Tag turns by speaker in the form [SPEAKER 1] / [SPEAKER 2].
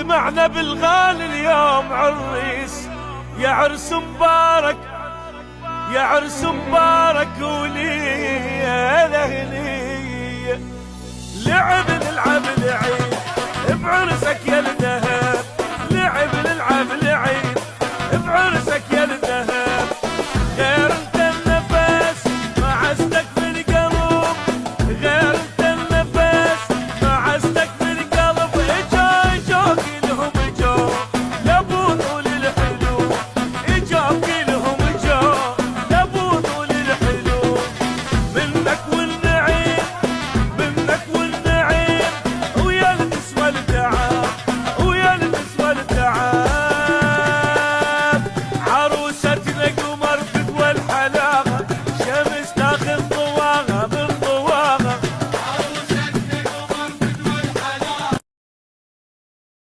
[SPEAKER 1] معنا بالغالي اليوم عريس، يا عرس مبارك يا عرس مبارك ولي لهني. لعب نلعب العيد بعرسك يا